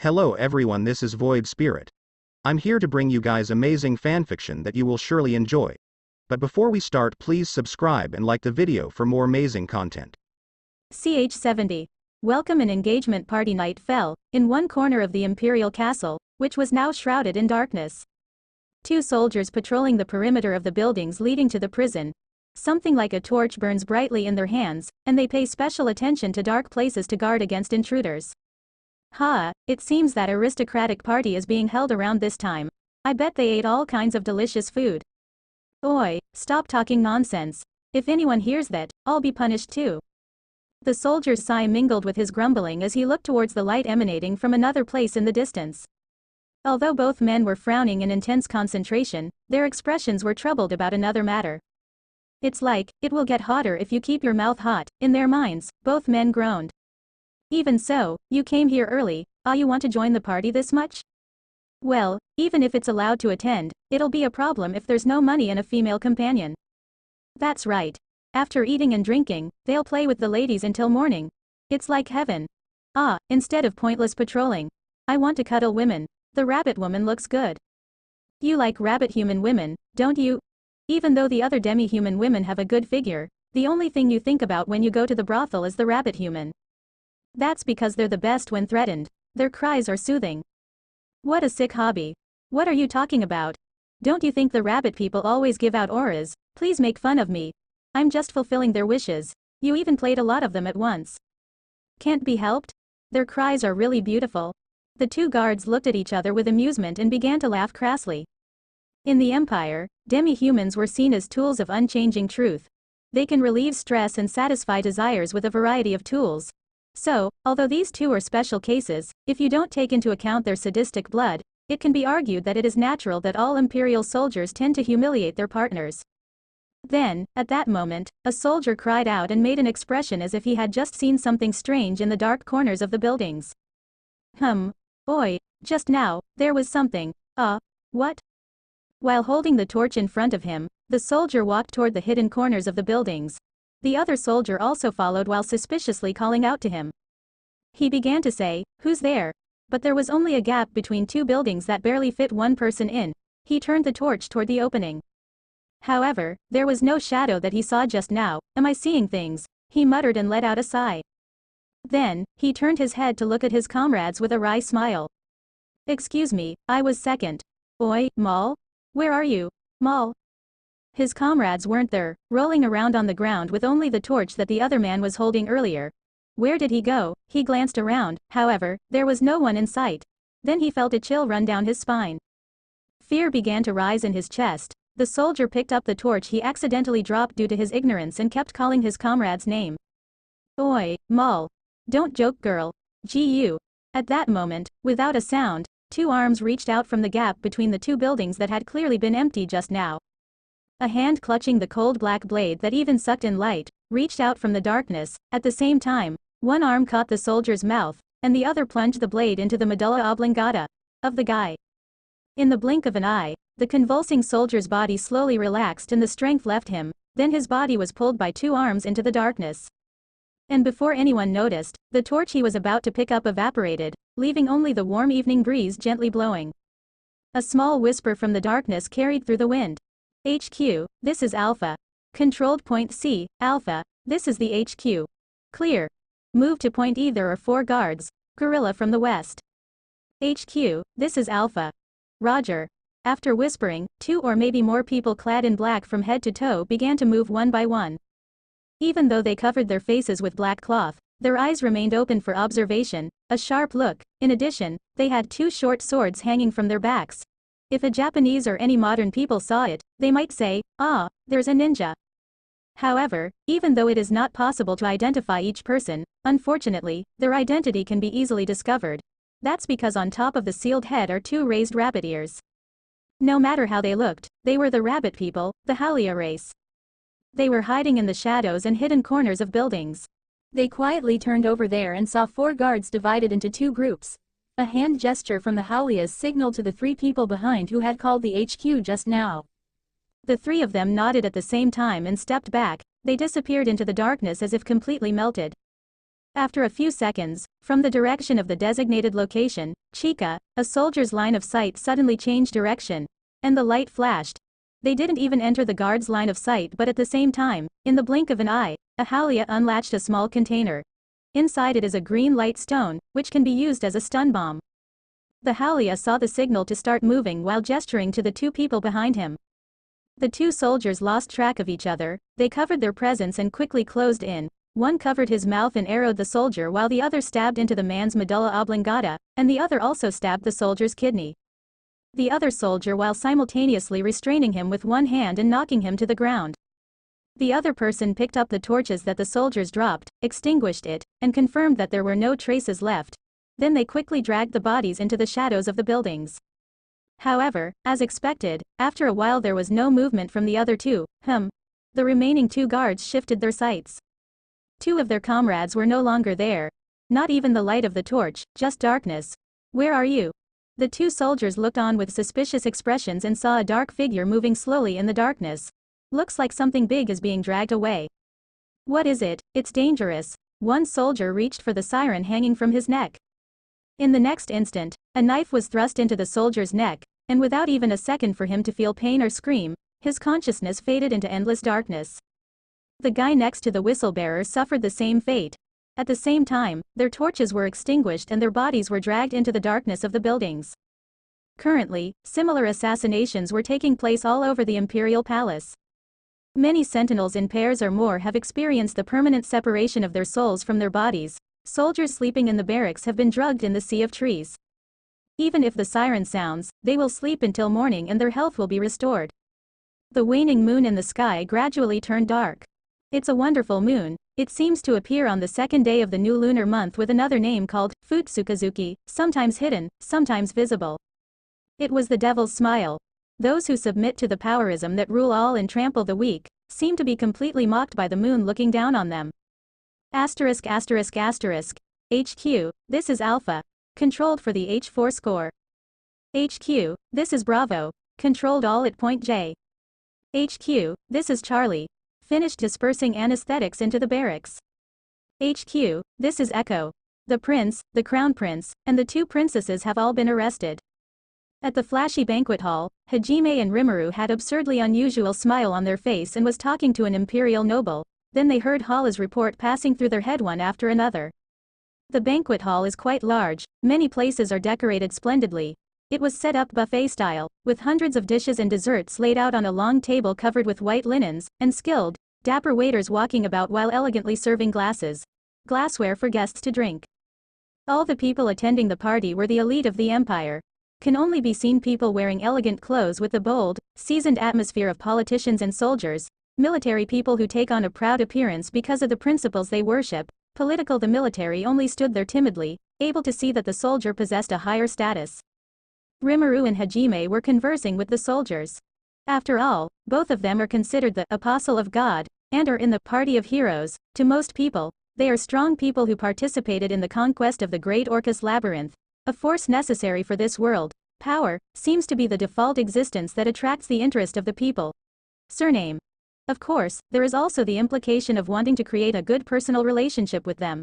Hello everyone, this is Void Spirit. I'm here to bring you guys amazing fanfiction that you will surely enjoy. But before we start, please subscribe and like the video for more amazing content. CH70. Welcome and engagement party night fell, in one corner of the Imperial Castle, which was now shrouded in darkness. Two soldiers patrolling the perimeter of the buildings leading to the prison. Something like a torch burns brightly in their hands, and they pay special attention to dark places to guard against intruders. It seems that aristocratic party is being held around this time. I bet they ate all kinds of delicious food. Oi, stop talking nonsense. If anyone hears that, I'll be punished too. The soldier's sigh mingled with his grumbling as he looked towards the light emanating from another place in the distance. Although both men were frowning in intense concentration, their expressions were troubled about another matter. It's like, it will get hotter if you keep your mouth hot, in their minds, both men groaned. Even so, you came here early, you want to join the party this much? Well, even if it's allowed to attend, it'll be a problem if there's no money and a female companion. That's right. After eating and drinking, they'll play with the ladies until morning. It's like heaven. Instead of pointless patrolling. I want to cuddle women. The rabbit woman looks good. You like rabbit human women, don't you? Even though the other demi-human women have a good figure, the only thing you think about when you go to the brothel is the rabbit human. That's because they're the best when threatened. Their cries are soothing. What a sick hobby. What are you talking about? Don't you think the rabbit people always give out auras? Please make fun of me. I'm just fulfilling their wishes. You even played a lot of them at once. Can't be helped? Their cries are really beautiful. The two guards looked at each other with amusement and began to laugh crassly. In the Empire, demi-humans were seen as tools of unchanging truth. They can relieve stress and satisfy desires with a variety of tools. So, although these two are special cases, if you don't take into account their sadistic blood, it can be argued that it is natural that all Imperial soldiers tend to humiliate their partners. Then, at that moment, a soldier cried out and made an expression as if he had just seen something strange in the dark corners of the buildings. Oi, just now, there was something. What? While holding the torch in front of him, the soldier walked toward the hidden corners of the buildings. The other soldier also followed while suspiciously calling out to him. He began to say, "Who's there?" But there was only a gap between two buildings that barely fit one person in. He turned the torch toward the opening. However, there was no shadow that he saw just now. Am I seeing things? He muttered and let out a sigh. Then, he turned his head to look at his comrades with a wry smile. Excuse me, I was second. Oi, Maul? Where are you, Maul? His comrades weren't there, rolling around on the ground with only the torch that the other man was holding earlier. Where did he go? He glanced around, however, there was no one in sight. Then he felt a chill run down his spine. Fear began to rise in his chest. The soldier picked up the torch he accidentally dropped due to his ignorance and kept calling his comrade's name. Oi, Maul. Don't joke, girl. Gu. At that moment, without a sound, two arms reached out from the gap between the two buildings that had clearly been empty just now. A hand clutching the cold black blade that even sucked in light, reached out from the darkness. At the same time, one arm caught the soldier's mouth, and the other plunged the blade into the medulla oblongata of the guy. In the blink of an eye, the convulsing soldier's body slowly relaxed and the strength left him, then his body was pulled by two arms into the darkness. And before anyone noticed, the torch he was about to pick up evaporated, leaving only the warm evening breeze gently blowing. A small whisper from the darkness carried through the wind. HQ, this is Alpha. Controlled point C, Alpha, this is the HQ. Clear. Move to point E, there are 4 guards. Gorilla from the west. HQ, this is Alpha. Roger. After whispering, 2 or maybe more people clad in black from head to toe began to move one by one. Even though they covered their faces with black cloth, their eyes remained open for observation, a sharp look. In addition, they had 2 short swords hanging from their backs. If a Japanese or any modern people saw it, they might say, there's a ninja. However, even though it is not possible to identify each person, unfortunately, their identity can be easily discovered. That's because on top of the sealed head are 2 raised rabbit ears. No matter how they looked, they were the rabbit people, the Haulia race. They were hiding in the shadows and hidden corners of buildings. They quietly turned over there and saw 4 guards divided into 2 groups. A hand gesture from the Haulias signaled to the 3 people behind who had called the HQ just now. The 3 of them nodded at the same time and stepped back. They disappeared into the darkness as if completely melted. After a few seconds, from the direction of the designated location, Chica, a soldier's line of sight suddenly changed direction, and the light flashed. They didn't even enter the guard's line of sight, but at the same time, in the blink of an eye, a Haulia unlatched a small container. Inside it is a green light stone, which can be used as a stun bomb. The Haulia saw the signal to start moving while gesturing to the two people behind him. The two soldiers lost track of each other, they covered their presence and quickly closed in. One covered his mouth and arrowed the soldier while the other stabbed into the man's medulla oblongata, and the other also stabbed the soldier's kidney. The other soldier while simultaneously restraining him with one hand and knocking him to the ground. The other person picked up the torches that the soldiers dropped, extinguished it, and confirmed that there were no traces left. Then they quickly dragged the bodies into the shadows of the buildings. However, as expected, after a while there was no movement from the other two. The remaining two guards shifted their sights. Two of their comrades were no longer there. Not even the light of the torch, just darkness. Where are you? The two soldiers looked on with suspicious expressions and saw a dark figure moving slowly in the darkness. Looks like something big is being dragged away. What is it? It's dangerous. One soldier reached for the siren hanging from his neck. In the next instant, a knife was thrust into the soldier's neck, and without even a second for him to feel pain or scream, his consciousness faded into endless darkness. The guy next to the whistle-bearer suffered the same fate. At the same time, their torches were extinguished and their bodies were dragged into the darkness of the buildings. Currently, similar assassinations were taking place all over the imperial palace. Many sentinels in pairs or more have experienced the permanent separation of their souls from their bodies. Soldiers sleeping in the barracks have been drugged in the sea of trees. Even if the siren sounds, they will sleep until morning and their health will be restored. The waning moon in the sky gradually turned dark. It's a wonderful moon. It seems to appear on the second day of the new lunar month with another name called Futsukazuki, sometimes hidden, sometimes visible. It was the devil's smile. Those who submit to the powerism that rule all and trample the weak, seem to be completely mocked by the moon looking down on them. *******. HQ, this is Alpha. Controlled for the H4 score. HQ, this is Bravo. Controlled all at point J. HQ, this is Charlie. Finished dispersing anesthetics into the barracks. HQ, this is Echo. The prince, the crown prince, and the two princesses have all been arrested. At the flashy banquet hall, Hajime and Rimuru had absurdly unusual smile on their face and was talking to an imperial noble. Then they heard Haula's report passing through their head one after another. The banquet hall is quite large, many places are decorated splendidly. It was set up buffet style, with hundreds of dishes and desserts laid out on a long table covered with white linens, and skilled, dapper waiters walking about while elegantly serving glassware for guests to drink. All the people attending the party were the elite of the empire. Can only be seen people wearing elegant clothes with the bold, seasoned atmosphere of politicians and soldiers, military people who take on a proud appearance because of the principles they worship. The military only stood there timidly, able to see that the soldier possessed a higher status. Rimuru and Hajime were conversing with the soldiers. After all, both of them are considered the apostle of God, and are in the party of heroes. To most people, they are strong people who participated in the conquest of the great Orcus labyrinth. A force necessary for this world. Power seems to be the default existence that attracts the interest of the people. Surname. Of course, there is also the implication of wanting to create a good personal relationship with them.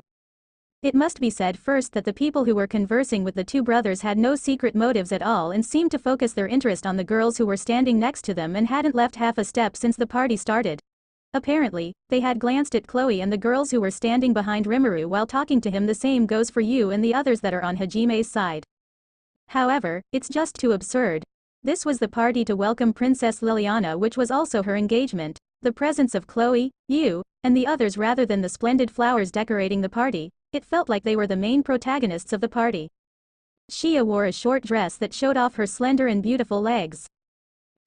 It must be said first that the people who were conversing with the two brothers had no secret motives at all and seemed to focus their interest on the girls who were standing next to them and hadn't left half a step since the party started. Apparently, they had glanced at Chloe and the girls who were standing behind Rimuru while talking to him. The same goes for you and the others that are on Hajime's side. However, it's just too absurd. This was the party to welcome Princess Liliana, which was also her engagement. The presence of Chloe, you, and the others rather than the splendid flowers decorating the party, it felt like they were the main protagonists of the party. Shia wore a short dress that showed off her slender and beautiful legs.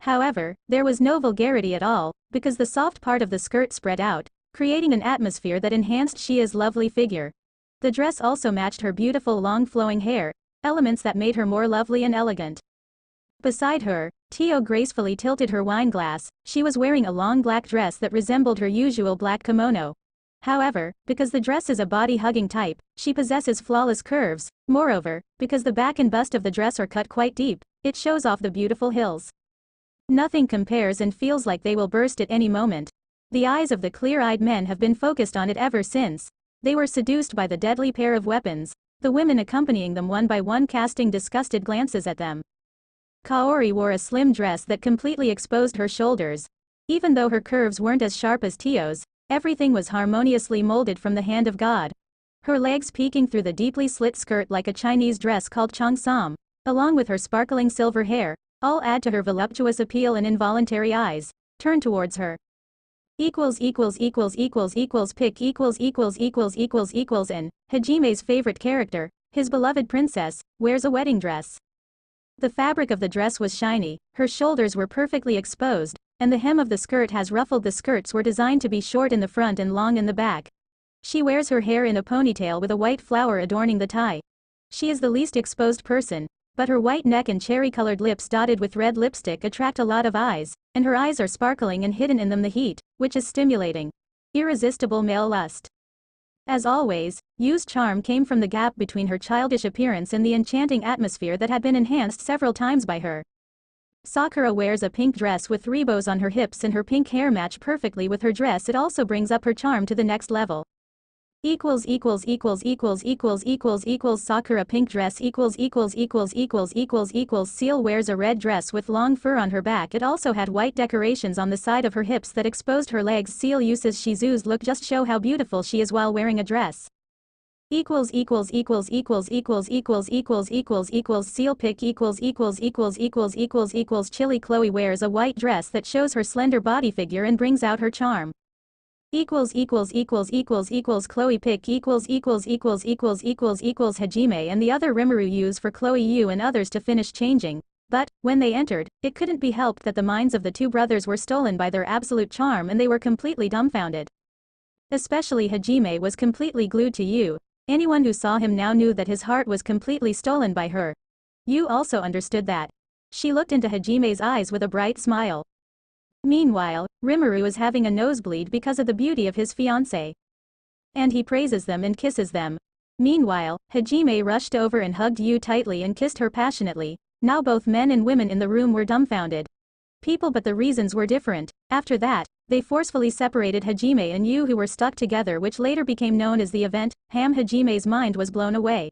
However, there was no vulgarity at all, because the soft part of the skirt spread out, creating an atmosphere that enhanced Shia's lovely figure. The dress also matched her beautiful long flowing hair, elements that made her more lovely and elegant. Beside her, Tio gracefully tilted her wine glass. She was wearing a long black dress that resembled her usual black kimono. However, because the dress is a body-hugging type, she possesses flawless curves. Moreover, because the back and bust of the dress are cut quite deep, it shows off the beautiful hills. Nothing compares and feels like they will burst at any moment. The eyes of the clear-eyed men have been focused on it ever since. They were seduced by the deadly pair of weapons, the women accompanying them one by one casting disgusted glances at them. Kaori wore a slim dress that completely exposed her shoulders. Even though her curves weren't as sharp as Tio's, everything was harmoniously molded from the hand of God. Her legs peeking through the deeply slit skirt like a Chinese dress called cheongsam, along with her sparkling silver hair, all add to her voluptuous appeal, and involuntary eyes turn towards her. Pick in Hajime's favorite character, his beloved princess, wears a wedding dress. The fabric of the dress was shiny, her shoulders were perfectly exposed, and the hem of the skirt has ruffled. The skirts were designed to be short in the front and long in the back. She wears her hair in a ponytail with a white flower adorning the tie. She is the least exposed person, but her white neck and cherry-colored lips dotted with red lipstick attract a lot of eyes, and her eyes are sparkling and hidden in them the heat, which is stimulating. Irresistible male lust. As always, Yu's charm came from the gap between her childish appearance and the enchanting atmosphere that had been enhanced several times by her. Sakura wears a pink dress with 3 bows on her hips, and her pink hair match perfectly with her dress. It also brings up her charm to the next level. Sakura pink dress Seal wears a red dress with long fur on her back. It also had white decorations on the side of her hips that exposed her legs. Seal uses Shizu's look just show how beautiful she is while wearing a dress. Seal pick Chili Chloe wears a white dress that shows her slender body figure and brings out her charm. Chloe pick Hajime and the other Rimuru use for Chloe Yu and others to finish changing, but, when they entered, it couldn't be helped that the minds of the two brothers were stolen by their absolute charm and they were completely dumbfounded. Especially Hajime was completely glued to Yu. Anyone who saw him now knew that his heart was completely stolen by her. Yu also understood that. She looked into Hajime's eyes with a bright smile. Meanwhile, Rimuru is having a nosebleed because of the beauty of his fiancée. And he praises them and kisses them. Meanwhile, Hajime rushed over and hugged Yu tightly and kissed her passionately. Now both men and women in the room were dumbfounded. But the reasons were different. After that, they forcefully separated Hajime and Yu, who were stuck together, which later became known as the event. Hajime's mind was blown away.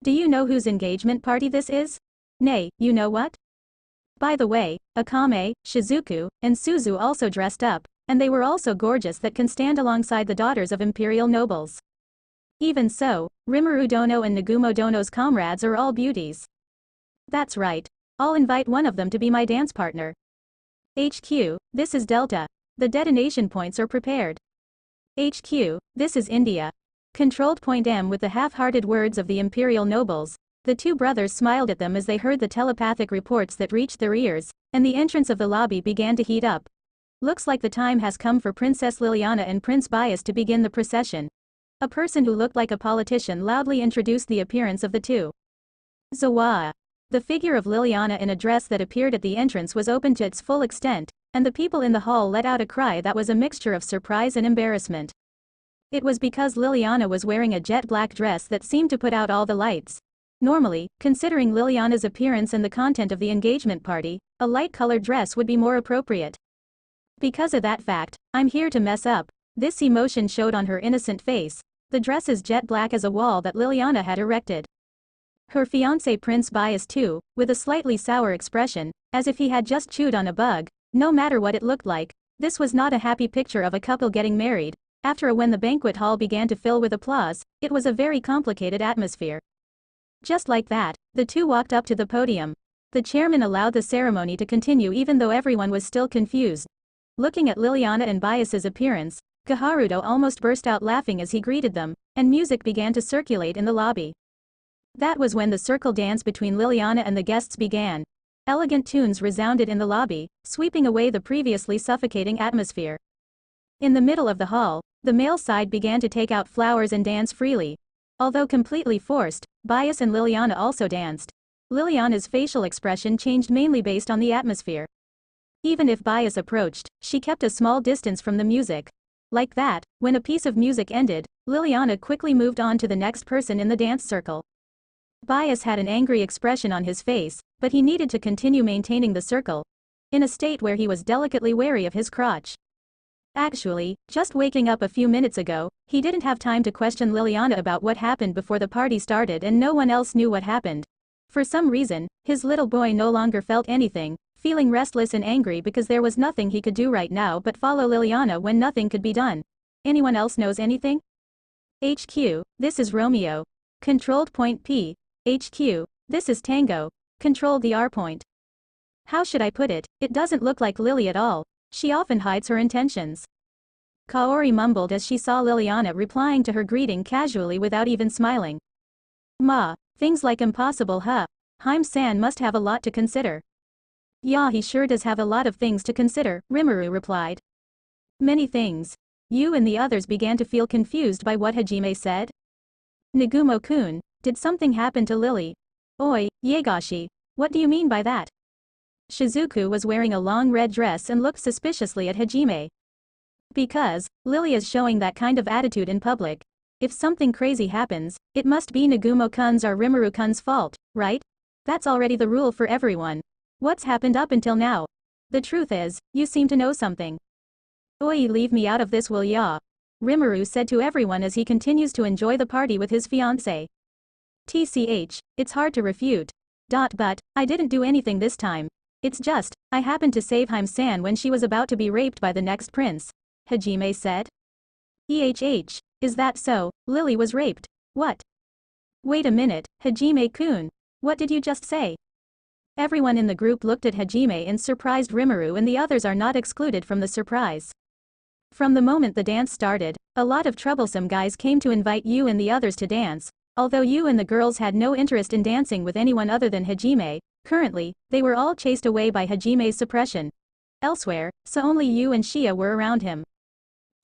Do you know whose engagement party this is? Nay, you know what? By the way, Akame, Shizuku, and Suzu also dressed up, and they were also gorgeous that can stand alongside the daughters of imperial nobles. Even so, Rimuru Dono and Nagumo Dono's comrades are all beauties. That's right. I'll invite one of them to be my dance partner. HQ, this is Delta. The detonation points are prepared. HQ, this is India. Controlled point M. With the half-hearted words of the imperial nobles, the two brothers smiled at them as they heard the telepathic reports that reached their ears, and the entrance of the lobby began to heat up. Looks like the time has come for Princess Liliana and Prince Bias to begin the procession. A person who looked like a politician loudly introduced the appearance of the two. Zawaa. The figure of Liliana in a dress that appeared at the entrance was open to its full extent, and the people in the hall let out a cry that was a mixture of surprise and embarrassment. It was because Liliana was wearing a jet black dress that seemed to put out all the lights. Normally, considering Liliana's appearance and the content of the engagement party, a light-colored dress would be more appropriate. Because of that fact, I'm here to mess up. This emotion showed on her innocent face. The dress is jet black as a wall that Liliana had erected. Her fiancé Prince Bias too, with a slightly sour expression, as if he had just chewed on a bug. No matter what it looked like, this was not a happy picture of a couple getting married. When the banquet hall began to fill with applause, it was a very complicated atmosphere. Just like that, the two walked up to the podium. The chairman allowed the ceremony to continue even though everyone was still confused. Looking at Liliana and Bias's appearance, Kaharuto almost burst out laughing as he greeted them, and music began to circulate in the lobby. That was when the circle dance between Liliana and the guests began. Elegant tunes resounded in the lobby, sweeping away the previously suffocating atmosphere. In the middle of the hall, the male side began to take out flowers and dance freely. Although completely forced, Bias and Liliana also danced. Liliana's facial expression changed mainly based on the atmosphere. Even if Bias approached, she kept a small distance from the music. Like that, when a piece of music ended, Liliana quickly moved on to the next person in the dance circle. Bias had an angry expression on his face, but he needed to continue maintaining the circle, in a state where he was delicately wary of his crotch. Actually, just waking up a few minutes ago, he didn't have time to question Liliana about what happened before the party started and no one else knew what happened. For some reason, his little boy no longer felt anything, feeling restless and angry because there was nothing he could do right now but follow Liliana when nothing could be done. Anyone else knows anything? HQ, this is Romeo. Controlled point P. HQ, this is Tango. Controlled the R point. How should I put it, it doesn't look like Lily at all. She often hides her intentions. Kaori mumbled as she saw Liliana replying to her greeting casually without even smiling. Ma, things like impossible huh? Haim-san must have a lot to consider. Yeah, he sure does have a lot of things to consider, Rimuru replied. Many things. You and the others began to feel confused by what Hajime said. Nagumo-kun, did something happen to Lily? Oi, Yegashi, what do you mean by that? Shizuku was wearing a long red dress and looked suspiciously at Hajime. Because, Lily is showing that kind of attitude in public. If something crazy happens, it must be Nagumo-kun's or Rimuru-kun's fault, right? That's already the rule for everyone. What's happened up until now? The truth is, you seem to know something. Oi, leave me out of this will ya? Rimuru said to everyone as he continues to enjoy the party with his fiancée. TCH, it's hard to refute. But, I didn't do anything this time. It's just, I happened to save Haim-san when she was about to be raped by the next prince. Hajime said. Is that so? Lily was raped. What? Wait a minute, Hajime-kun. What did you just say? Everyone in the group looked at Hajime and surprised Rimuru, and the others are not excluded from the surprise. From the moment the dance started, a lot of troublesome guys came to invite you and the others to dance. Although you and the girls had no interest in dancing with anyone other than Hajime, currently, they were all chased away by Hajime's suppression. Elsewhere, so only you and Shia were around him.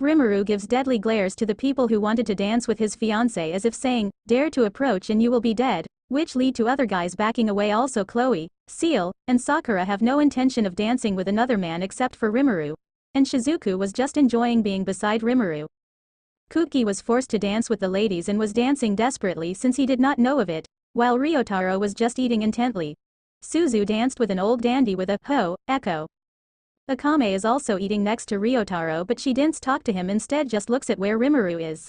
Rimuru gives deadly glares to the people who wanted to dance with his fiancée as if saying, dare to approach and you will be dead, which lead to other guys backing away. Also Chloe, Seal, and Sakura have no intention of dancing with another man except for Rimuru. And Shizuku was just enjoying being beside Rimuru. Kuki was forced to dance with the ladies and was dancing desperately since he did not know of it, while Ryotaro was just eating intently. Suzu danced with an old dandy with a echo. Akame is also eating next to Ryotaro, but she didn't talk to him, instead just looks at where Rimuru is.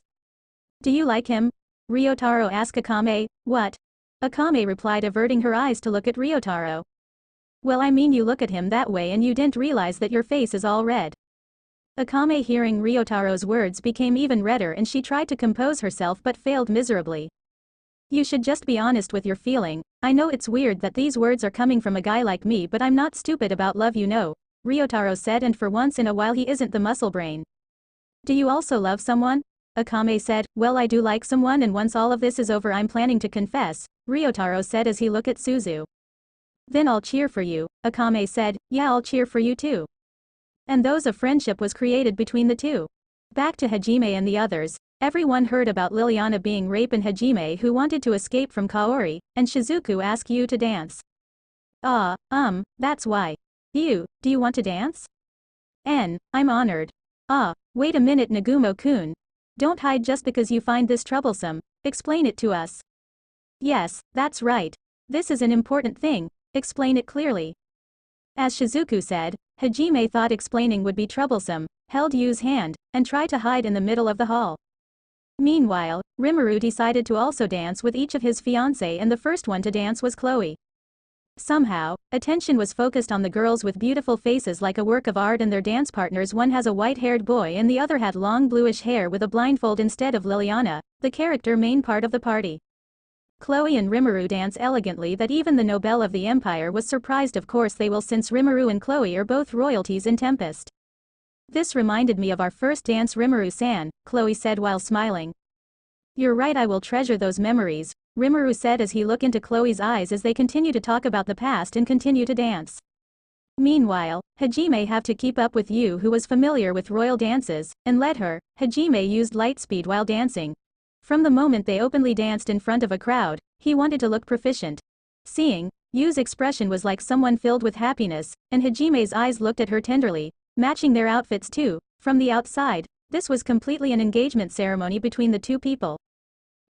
Do you like him? Ryotaro asked Akame. What? Akame replied, averting her eyes to look at Ryotaro. Well, I mean, you look at him that way and you didn't realize that your face is all red. Akame, hearing Ryotaro's words, became even redder and she tried to compose herself but failed miserably. You should just be honest with your feeling. I know it's weird that these words are coming from a guy like me, but I'm not stupid about love, you know, Ryotaro said, and for once in a while he isn't the muscle brain. Do you also love someone? Akame said. Well, I do like someone, and once all of this is over I'm planning to confess, Ryotaro said as he looked at Suzu. Then I'll cheer for you, Akame said. Yeah, I'll cheer for you too. And those a friendship was created between the two. Back to Hajime and the others. Everyone heard about Liliana being raped and Hajime, who wanted to escape from Kaori, and Shizuku asked you to dance. That's why. Do you want to dance? I'm honored. Wait a minute, Nagumo-kun. Don't hide just because you find this troublesome. Explain it to us. Yes, that's right. This is an important thing. Explain it clearly. As Shizuku said, Hajime thought explaining would be troublesome, held Yu's hand, and tried to hide in the middle of the hall. Meanwhile, Rimuru decided to also dance with each of his fiancé, and the first one to dance was Chloe. Somehow, attention was focused on the girls with beautiful faces like a work of art and their dance partners. One has a white-haired boy and the other had long bluish hair with a blindfold instead of Liliana, the character main part of the party. Chloe and Rimuru dance elegantly that even the Nobel of the Empire was surprised. Of course they will, since Rimuru and Chloe are both royalties in Tempest. This reminded me of our first dance, Rimuru-san, Chloe said while smiling. You're right, I will treasure those memories, Rimuru said as he looked into Chloe's eyes as they continue to talk about the past and continue to dance. Meanwhile, Hajime had to keep up with Yu, who was familiar with royal dances, and led her. Hajime used light speed while dancing. From the moment they openly danced in front of a crowd, he wanted to look proficient. Seeing Yu's expression was like someone filled with happiness, and Hajime's eyes looked at her tenderly, matching their outfits too. From the outside, this was completely an engagement ceremony between the two people.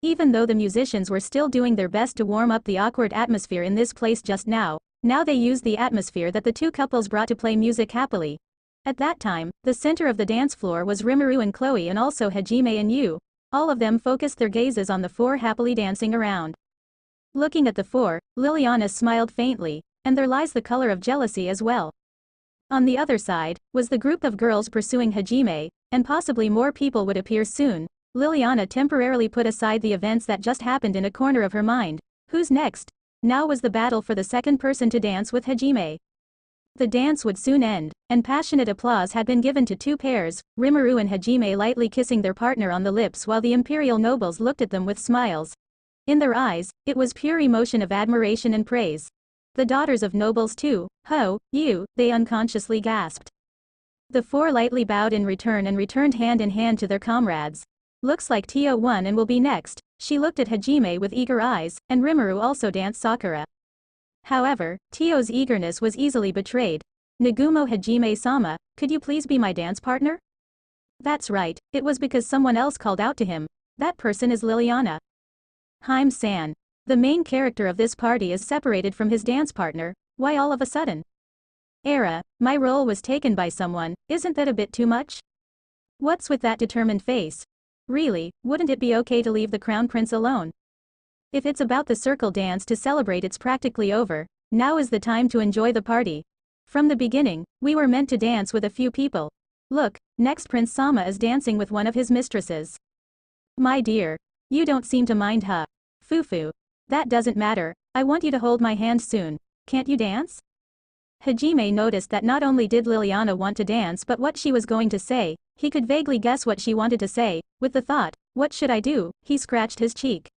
Even though the musicians were still doing their best to warm up the awkward atmosphere in this place just now they used the atmosphere that the two couples brought to play music happily. At that time, the center of the dance floor was Rimuru and Chloe and also Hajime and Yu. All of them focused their gazes on the four happily dancing around. Looking at the four, Liliana smiled faintly, and there lies the color of jealousy as well. On the other side, was the group of girls pursuing Hajime, and possibly more people would appear soon. Liliana temporarily put aside the events that just happened in a corner of her mind. Who's next? Now was the battle for the second person to dance with Hajime. The dance would soon end, and passionate applause had been given to two pairs, Rimuru and Hajime lightly kissing their partner on the lips while the imperial nobles looked at them with smiles. In their eyes, it was pure emotion of admiration and praise. The daughters of nobles too, Yu, they unconsciously gasped. The four lightly bowed in return and returned hand in hand to their comrades. Looks like Tio won and will be next. She looked at Hajime with eager eyes, and Rimuru also danced Sakura. However, Tio's eagerness was easily betrayed. Nagumo Hajime-sama, could you please be my dance partner? That's right, it was because someone else called out to him. That person is Liliana. Haim-san. The main character of this party is separated from his dance partner. Why all of a sudden? My role was taken by someone, isn't that a bit too much? What's with that determined face? Really, wouldn't it be okay to leave the crown prince alone? If it's about the circle dance to celebrate, it's practically over. Now is the time to enjoy the party. From the beginning, we were meant to dance with a few people. Look, next Prince Sama is dancing with one of his mistresses. My dear. You don't seem to mind, huh? Fufu. That doesn't matter, I want you to hold my hand soon. Can't you dance? Hajime noticed that not only did Liliana want to dance but what she was going to say. He could vaguely guess what she wanted to say. With the thought, what should I do, he scratched his cheek.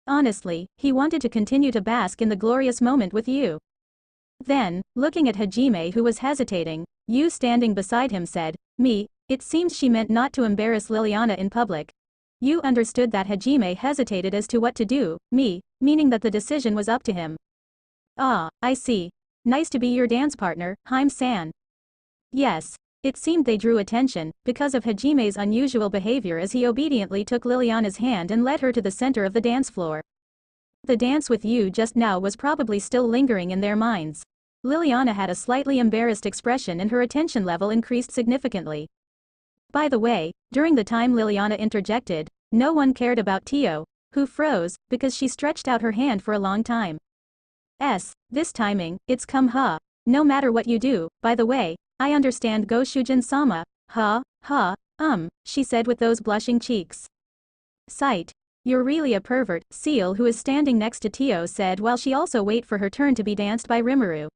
Honestly, he wanted to continue to bask in the glorious moment with Yu. Then, looking at Hajime who was hesitating, Yu standing beside him said, it seems she meant not to embarrass Liliana in public. Yu understood that Hajime hesitated as to what to do, meaning that the decision was up to him. Ah, I see. Nice to be your dance partner, Haim-san. Yes. It seemed they drew attention, because of Hajime's unusual behavior as he obediently took Liliana's hand and led her to the center of the dance floor. The dance with Yu just now was probably still lingering in their minds. Liliana had a slightly embarrassed expression and her attention level increased significantly. By the way, during the time Liliana interjected, no one cared about Tio, who froze, because she stretched out her hand for a long time. This timing, it's come. No matter what you do, by the way, I understand Goshujin-sama, she said with those blushing cheeks. Sight. You're really a pervert, Seal who is standing next to Tio said while she also wait for her turn to be danced by Rimuru.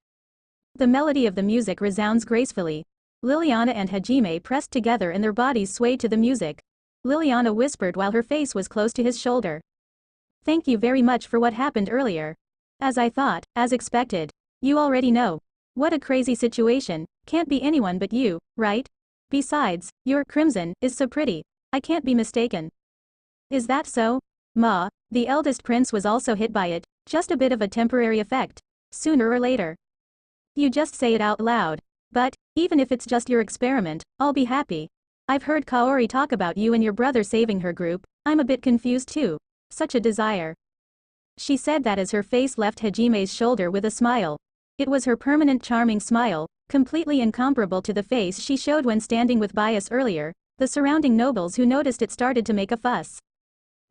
The melody of the music resounds gracefully. Liliana and Hajime pressed together and their bodies swayed to the music. Liliana whispered while her face was close to his shoulder. Thank you very much for what happened earlier. As I thought, as expected. You already know. What a crazy situation, can't be anyone but you, right? Besides, your crimson is so pretty. I can't be mistaken. Is that so? The eldest prince was also hit by it, just a bit of a temporary effect. Sooner or later. You just say it out loud. But, even if it's just your experiment, I'll be happy. I've heard Kaori talk about you and your brother saving her group, I'm a bit confused too. Such a desire. She said that as her face left Hajime's shoulder with a smile. It was her permanent charming smile, completely incomparable to the face she showed when standing with Bias earlier. The surrounding nobles who noticed it started to make a fuss.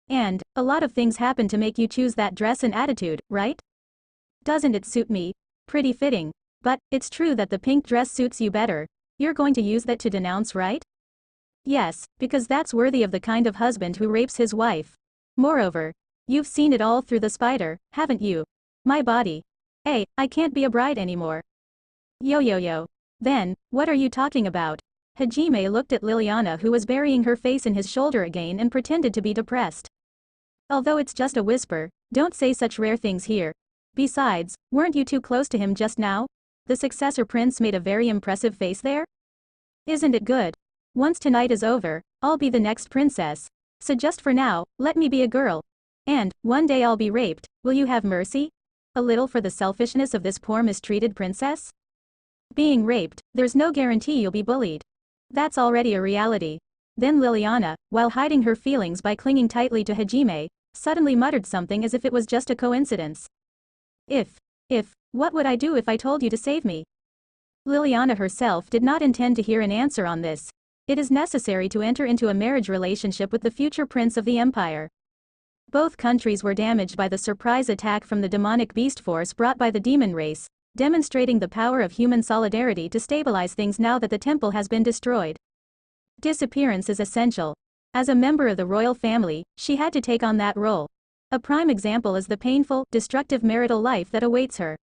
And, a lot of things happened to make you choose that dress and attitude, right? Doesn't it suit me? Pretty fitting. But, it's true that the pink dress suits you better. You're going to use that to denounce, right? Yes, because that's worthy of the kind of husband who rapes his wife. Moreover, you've seen it all through the spider, haven't you? My body. I can't be a bride anymore. Yo. Then, what are you talking about? Hajime looked at Liliana who was burying her face in his shoulder again and pretended to be depressed. Although it's just a whisper, don't say such rare things here. Besides, weren't you too close to him just now? The successor prince made a very impressive face there. Isn't it good? Once tonight is over, I'll be the next princess. So just for now, let me be a girl. And, one day I'll be raped, will you have mercy? A little for the selfishness of this poor mistreated princess? Being raped, there's no guarantee you'll be bullied. That's already a reality. Then Liliana, while hiding her feelings by clinging tightly to Hajime, suddenly muttered something as if it was just a coincidence. What would I do if I told you to save me? Liliana herself did not intend to hear an answer on this. It is necessary to enter into a marriage relationship with the future prince of the empire. Both countries were damaged by the surprise attack from the demonic beast force brought by the demon race, demonstrating the power of human solidarity to stabilize things now that the temple has been destroyed. Disappearance is essential. As a member of the royal family, she had to take on that role. A prime example is the painful, destructive marital life that awaits her.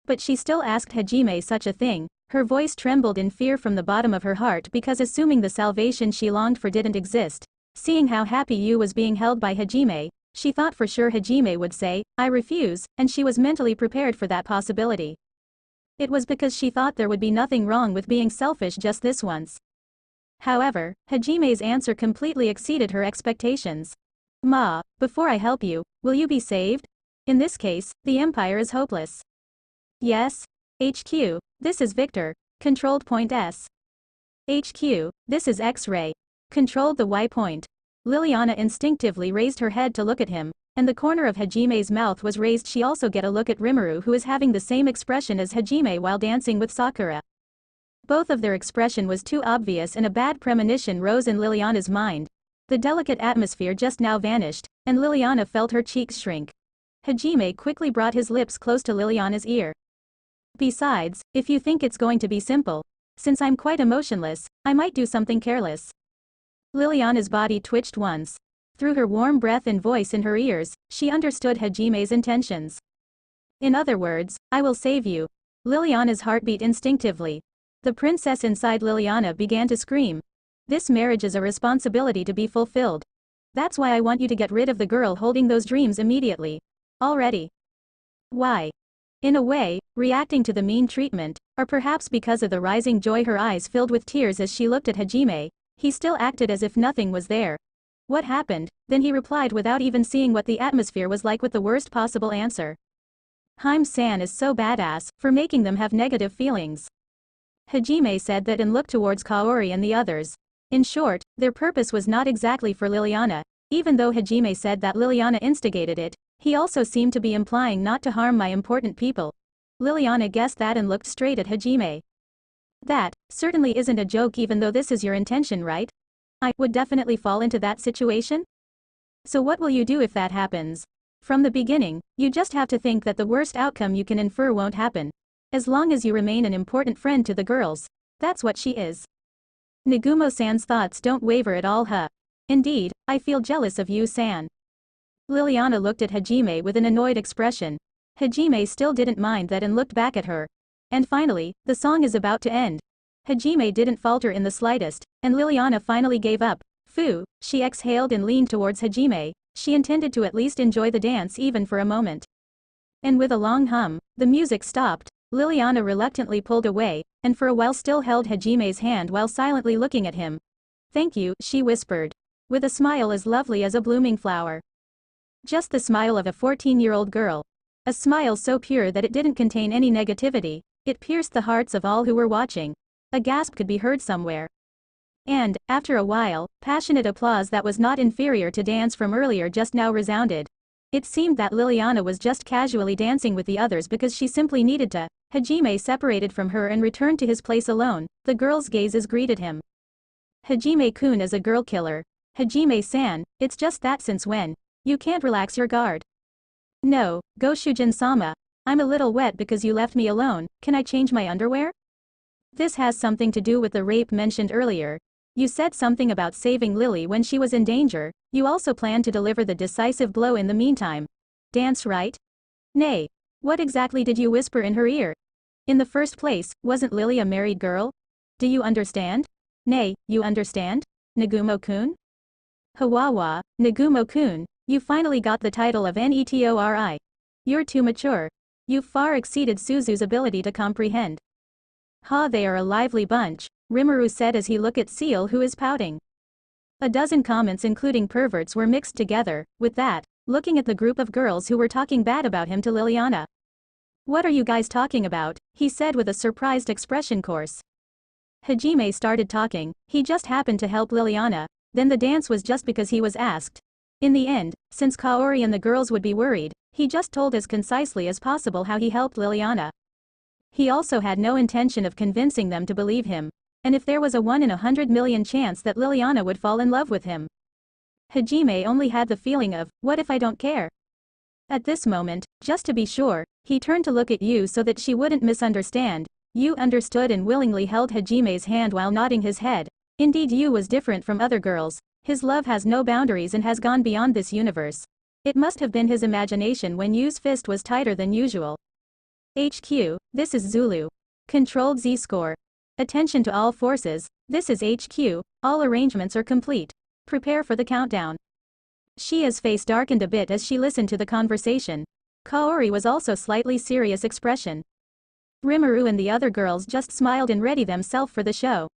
But she still asked Hajime such a thing. Her voice trembled in fear from the bottom of her heart because assuming the salvation she longed for didn't exist. Seeing how happy Yu was being held by Hajime, she thought for sure Hajime would say, "I refuse," and she was mentally prepared for that possibility. It was because she thought there would be nothing wrong with being selfish just this once. However, Hajime's answer completely exceeded her expectations. "Ma, before I help you, will you be saved? In this case, the Empire is hopeless." "Yes? HQ, this is Victor, controlled point S. HQ, this is X-ray. Controlled the Y point." Liliana instinctively raised her head to look at him, and the corner of Hajime's mouth was raised. She also get a look at Rimuru, who is having the same expression as Hajime while dancing with Sakura. Both of their expression was too obvious and a bad premonition rose in Liliana's mind. The delicate atmosphere just now vanished, and Liliana felt her cheeks shrink. Hajime quickly brought his lips close to Liliana's ear. "Besides, if you think it's going to be simple, since I'm quite emotionless, I might do something careless." Liliana's body twitched once. Through her warm breath and voice in her ears, she understood Hajime's intentions. "In other words, I will save you." Liliana's heart beat instinctively. The princess inside Liliana began to scream. "This marriage is a responsibility to be fulfilled. That's why I want you to get rid of the girl holding those dreams immediately. Already." "Why?" In a way, reacting to the mean treatment, or perhaps because of the rising joy, her eyes filled with tears as she looked at Hajime. He still acted as if nothing was there. "What happened?" Then he replied without even seeing what the atmosphere was like with the worst possible answer. "Haim-san is so badass for making them have negative feelings." Hajime said that and looked towards Kaori and the others. In short, their purpose was not exactly for Liliana. Even though Hajime said that Liliana instigated it, he also seemed to be implying not to harm my important people. Liliana guessed that and looked straight at Hajime. "That certainly isn't a joke, even though this is your intention, right? I would definitely fall into that situation? So what will you do if that happens? From the beginning, you just have to think that the worst outcome you can infer won't happen. As long as you remain an important friend to the girls. That's what she is." Nagumo-san's thoughts don't waver at all, huh? "Indeed, I feel jealous of you, San." Liliana looked at Hajime with an annoyed expression. Hajime still didn't mind that and looked back at her. And finally, the song is about to end. Hajime didn't falter in the slightest, and Liliana finally gave up. "Phew," she exhaled and leaned towards Hajime. She intended to at least enjoy the dance even for a moment. And with a long hum, the music stopped. Liliana reluctantly pulled away, and for a while still held Hajime's hand while silently looking at him. "Thank you," she whispered. With a smile as lovely as a blooming flower. Just the smile of a 14-year-old girl. A smile so pure that it didn't contain any negativity. It pierced the hearts of all who were watching. A gasp could be heard somewhere. And, after a while, passionate applause that was not inferior to dance from earlier just now resounded. It seemed that Liliana was just casually dancing with the others because she simply needed to. Hajime separated from her and returned to his place alone. The girls' gazes greeted him. "Hajime-kun is a girl killer. Hajime-san, it's just that since when? You can't relax your guard." "No, Goshujin-sama. I'm a little wet because you left me alone. Can I change my underwear?" "This has something to do with the rape mentioned earlier. You said something about saving Lily when she was in danger. You also planned to deliver the decisive blow in the meantime. Dance, right?" "Nay. What exactly did you whisper in her ear? In the first place, wasn't Lily a married girl? Do you understand? Nay, you understand? Nagumo-kun?" "Hawawa, Nagumo-kun, you finally got the title of Netori. You're too mature. You've far exceeded Suzu's ability to comprehend." "Ha, they are a lively bunch," Rimuru said as he looked at Seal, who is pouting. A dozen comments including perverts were mixed together, with that, looking at the group of girls who were talking bad about him to Liliana. "What are you guys talking about?" he said with a surprised expression. Course. Hajime started talking. He just happened to help Liliana. Then the dance was just because he was asked. In the end, since Kaori and the girls would be worried, he just told as concisely as possible how he helped Liliana. He also had no intention of convincing them to believe him. And if there was a 1 in 100 million chance that Liliana would fall in love with him, Hajime only had the feeling of, what if I don't care? At this moment, just to be sure, he turned to look at Yu so that she wouldn't misunderstand. Yu understood and willingly held Hajime's hand while nodding his head. Indeed, Yu was different from other girls. His love has no boundaries and has gone beyond this universe. It must have been his imagination when Yu's fist was tighter than usual. HQ, this is Zulu. Controlled Z-score. Attention to all forces, this is HQ, all arrangements are complete. Prepare for the countdown. Shia's face darkened a bit as she listened to the conversation. Kaori was also slightly serious expression. Rimuru and the other girls just smiled and ready themselves for the show.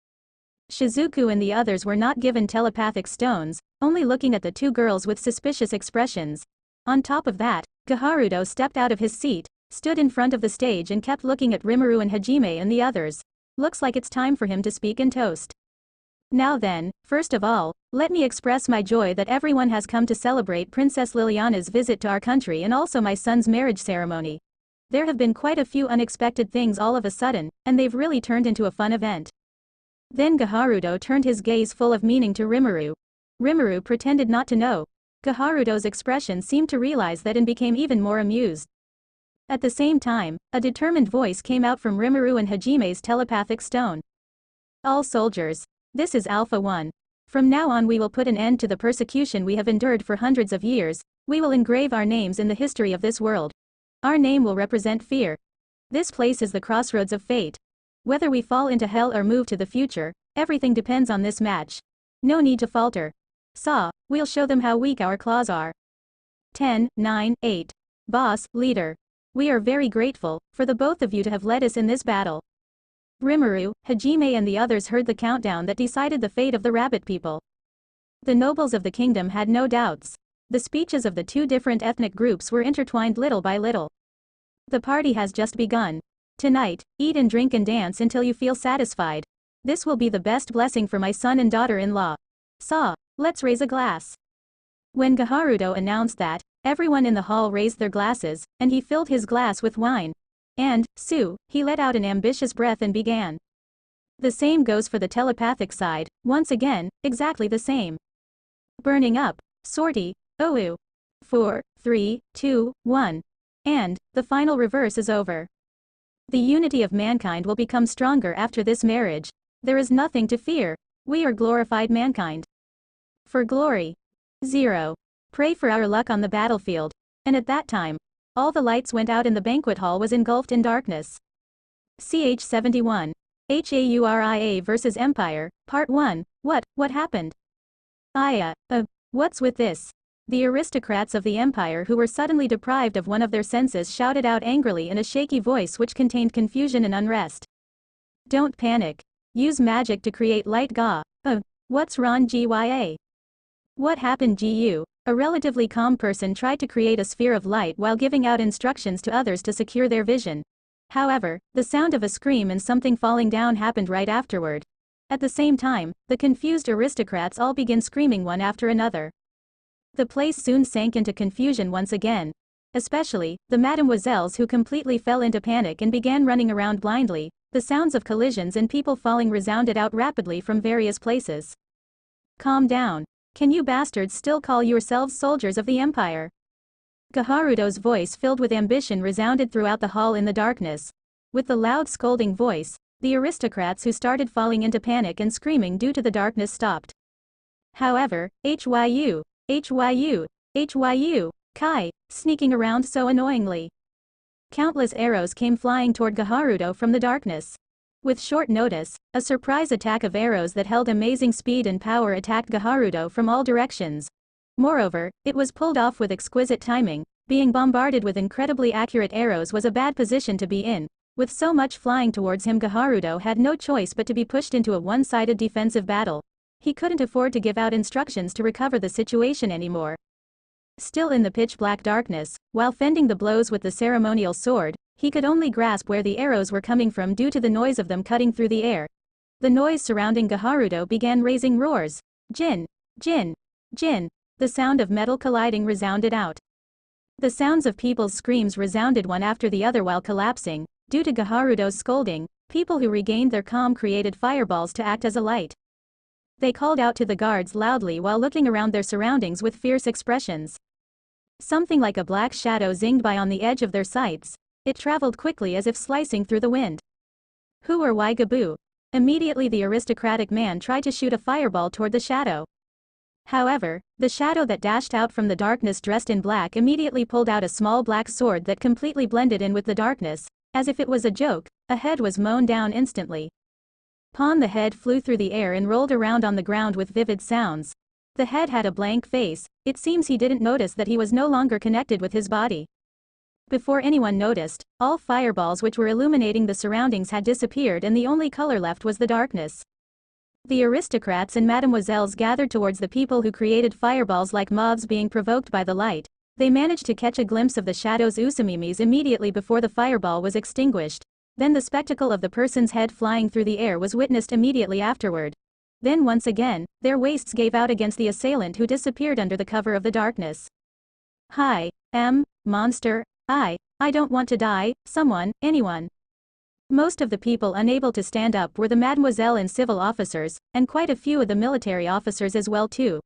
Shizuku and the others were not given telepathic stones, only looking at the two girls with suspicious expressions. On top of that, Gaharuto stepped out of his seat, stood in front of the stage and kept looking at Rimuru and Hajime and the others. Looks like it's time for him to speak and toast. Now then, first of all, let me express my joy that everyone has come to celebrate Princess Liliana's visit to our country and also my son's marriage ceremony. There have been quite a few unexpected things all of a sudden, and they've really turned into a fun event. Then Gaharuto turned his gaze full of meaning to Rimuru. Rimuru pretended not to know. Gaharuto's expression seemed to realize that and became even more amused. At the same time, a determined voice came out from Rimuru and Hajime's telepathic stone. All soldiers. This is Alpha 1. From now on we will put an end to the persecution we have endured for hundreds of years. We will engrave our names in the history of this world. Our name will represent fear. This place is the crossroads of fate. Whether we fall into hell or move to the future, everything depends on this match. No need to falter. Saw, we'll show them how weak our claws are. 10, 9, 8. Boss, leader. We are very grateful for the both of you to have led us in this battle. Rimuru, Hajime and the others heard the countdown that decided the fate of the rabbit people. The nobles of the kingdom had no doubts. The speeches of the two different ethnic groups were intertwined little by little. The party has just begun. Tonight, eat and drink and dance until you feel satisfied. This will be the best blessing for my son and daughter-in-law. Saw, let's raise a glass. When Gaharuto announced that, everyone in the hall raised their glasses, and he filled his glass with wine. And, he let out an ambitious breath and began. The same goes for the telepathic side, once again, exactly the same. Burning up, sortie, OU. 4, 3, 2, 1. And, the final reverse is over. The unity of mankind will become stronger after this marriage. There is nothing to fear. We are glorified mankind. For glory. 0. Pray for our luck on the battlefield. And at that time, all the lights went out and the banquet hall was engulfed in darkness. CH71. Hauria vs Empire, Part 1. What happened? What's with this? The aristocrats of the Empire who were suddenly deprived of one of their senses shouted out angrily in a shaky voice which contained confusion and unrest. Don't panic. Use magic to create light Ga. What's wrong Gya? What happened Gu? A relatively calm person tried to create a sphere of light while giving out instructions to others to secure their vision. However, the sound of a scream and something falling down happened right afterward. At the same time, the confused aristocrats all began screaming one after another. The place soon sank into confusion once again. Especially, the mademoiselles who completely fell into panic and began running around blindly. The sounds of collisions and people falling resounded out rapidly from various places. Calm down. Can you bastards still call yourselves soldiers of the Empire? Gaharuto's voice filled with ambition resounded throughout the hall in the darkness. With the loud scolding voice, the aristocrats who started falling into panic and screaming due to the darkness stopped. However, HYU, Kai, sneaking around so annoyingly. Countless arrows came flying toward Gaharuto from the darkness. With short notice, a surprise attack of arrows that held amazing speed and power attacked Gaharuto from all directions. Moreover, it was pulled off with exquisite timing. Being bombarded with incredibly accurate arrows was a bad position to be in. With so much flying towards him, Gaharuto had no choice but to be pushed into a one-sided defensive battle. He couldn't afford to give out instructions to recover the situation anymore. Still in the pitch-black darkness, while fending the blows with the ceremonial sword, he could only grasp where the arrows were coming from due to the noise of them cutting through the air. The noise surrounding Gaharuto began raising roars. Jin! Jin! Jin! The sound of metal colliding resounded out. The sounds of people's screams resounded one after the other while collapsing. Due to Gaharudo's scolding, people who regained their calm created fireballs to act as a light. They called out to the guards loudly while looking around their surroundings with fierce expressions. Something like a black shadow zinged by on the edge of their sights. It traveled quickly as if slicing through the wind. Who or why Gabu? Immediately the aristocratic man tried to shoot a fireball toward the shadow. However, the shadow that dashed out from the darkness dressed in black immediately pulled out a small black sword that completely blended in with the darkness. As if it was a joke, a head was mown down instantly. Pawn the head flew through the air and rolled around on the ground with vivid sounds. The head had a blank face. It seems he didn't notice that he was no longer connected with his body. Before anyone noticed, all fireballs which were illuminating the surroundings had disappeared and the only color left was the darkness. The aristocrats and mademoiselles gathered towards the people who created fireballs like moths being provoked by the light. They managed to catch a glimpse of the shadow's usamimis immediately before the fireball was extinguished. Then the spectacle of the person's head flying through the air was witnessed immediately afterward. Then once again, their waists gave out against the assailant who disappeared under the cover of the darkness. Hi, monster, I don't want to die, someone, anyone. Most of the people unable to stand up were the mademoiselle and civil officers, and quite a few of the military officers as well too.